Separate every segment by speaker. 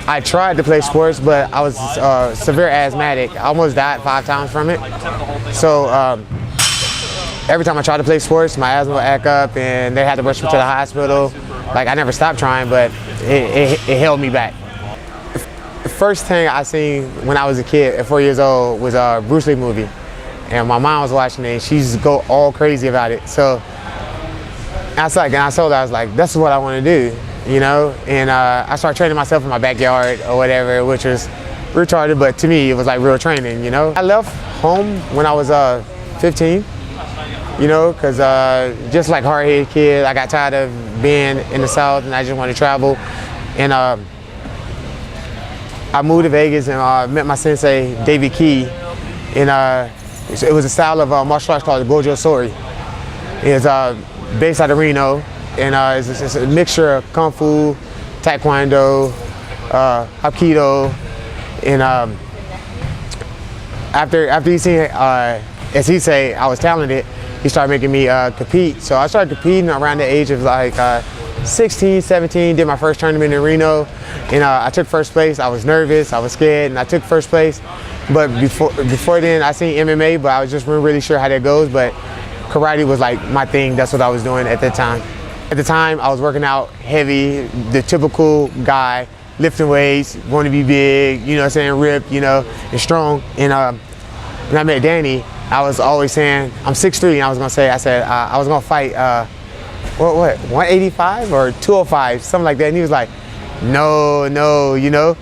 Speaker 1: I tried to play sports, but I was severe asthmatic. I almost died 5 times from it. So every time I tried to play sports, my asthma would act up, and they had to rush me to the hospital. Like, I never stopped trying, but it held me back. The first thing I seen when I was a kid at 4 years old was a Bruce Lee movie, and my mom was watching it, and she used to go all crazy about it. So I told her, I was like, this is what I want to do. You know, and I started training myself in my backyard or whatever, which was retarded, but to me it was like real training, you know. I left home when I was 15, you know, because just like hard-headed kid, I got tired of being in the South and I just wanted to travel. And I moved to Vegas and met my sensei, David Key, and it was a style of martial arts called Gojo Sori. It's based out of Reno. And it's a mixture of Kung Fu, Taekwondo, Hapkido, and after he seen, as he say, I was talented, he started making me compete. So I started competing around the age of like 16, 17, did my first tournament in Reno, and I took first place. I was nervous, I was scared, and I took first place. But before then, I seen MMA, but I was just really sure how that goes. But karate was like my thing. That's what I was doing at that time. At the time, I was working out heavy, the typical guy, lifting weights, want to be big, you know what I'm saying, ripped, you know, and strong. And when I met Danny, I was always saying, I'm 6'3", and I was gonna fight, 185 or 205, something like that. And he was like, no, you know,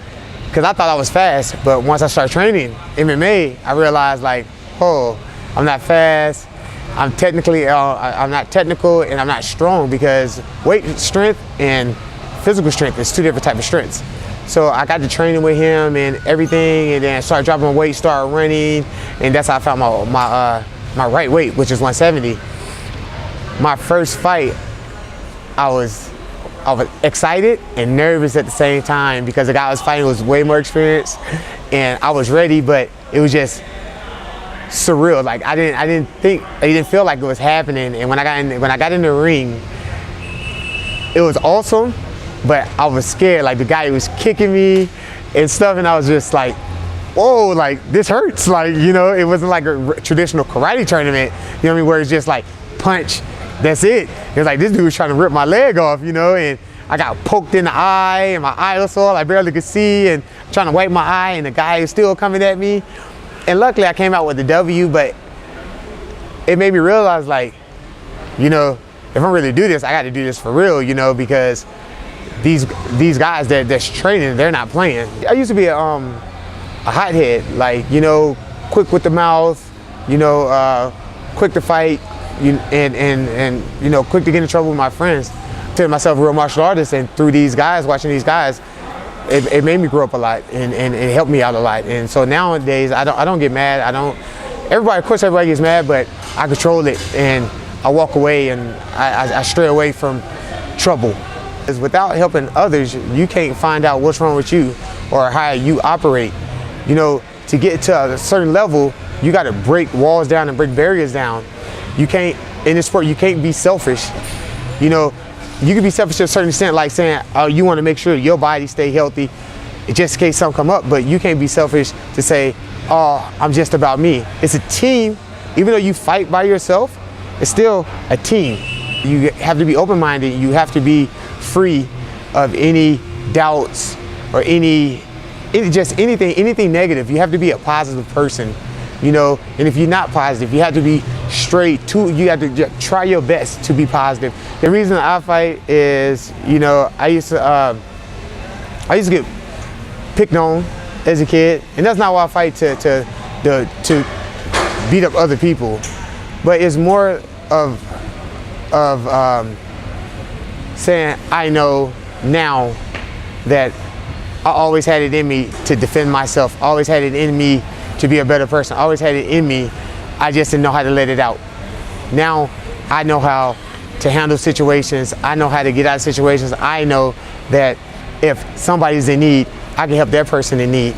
Speaker 1: because I thought I was fast. But once I started training MMA, I realized like, oh, I'm not fast. I'm not technical, and I'm not strong, because weight strength and physical strength is 2 different types of strengths. So I got to training with him and everything, and then started dropping my weight, started running, and that's how I found my right weight, which is 170. My first fight, I was excited and nervous at the same time, because the guy I was fighting was way more experienced, and I was ready, but it was just surreal. Like I didn't feel like it was happening. And when I got in the ring, it was awesome, but I was scared. Like the guy was kicking me and stuff, and I was just like, whoa, like this hurts. Like, you know, it wasn't like a traditional karate tournament, you know what I mean, where it's just like punch, that's it. It was like this dude was trying to rip my leg off, you know, and I got poked in the eye, and my eye was sore, I barely could see, and trying to wipe my eye, and the guy is still coming at me. And luckily I came out with the W, but it made me realize, like, you know, if I'm really do this, I got to do this for real, you know, because these guys that's training, they're not playing. I used to be a hothead, like, you know, quick with the mouth, you know, quick to fight, and you know, quick to get in trouble with my friends. I consider myself a real martial artist, and through these guys, watching these guys, it made me grow up a lot, and it helped me out a lot. And so nowadays, I don't get mad. Of course everybody gets mad, but I control it, and I walk away, and I stray away from trouble. Because without helping others, you can't find out what's wrong with you or how you operate. You know, to get to a certain level, you got to break walls down and break barriers down. You can't, in this sport, you can't be selfish. You know, you can be selfish to a certain extent, like saying, oh, you want to make sure your body stay healthy just in case something come up, but you can't be selfish to say, oh, I'm just about me. It's a team. Even though you fight by yourself, it's still a team. You have to be open-minded. You have to be free of any doubts or just anything negative. You have to be a positive person, you know, and if you're not positive, you have to be you have to try your best to be positive. The reason I fight is, you know, I used to get picked on as a kid, and that's not why I fight to beat up other people, but it's more of saying I know now that I always had it in me to defend myself, always had it in me to be a better person, always had it in me. I just didn't know how to let it out. Now I know how to handle situations. I know how to get out of situations. I know that if somebody's in need, I can help that person in need.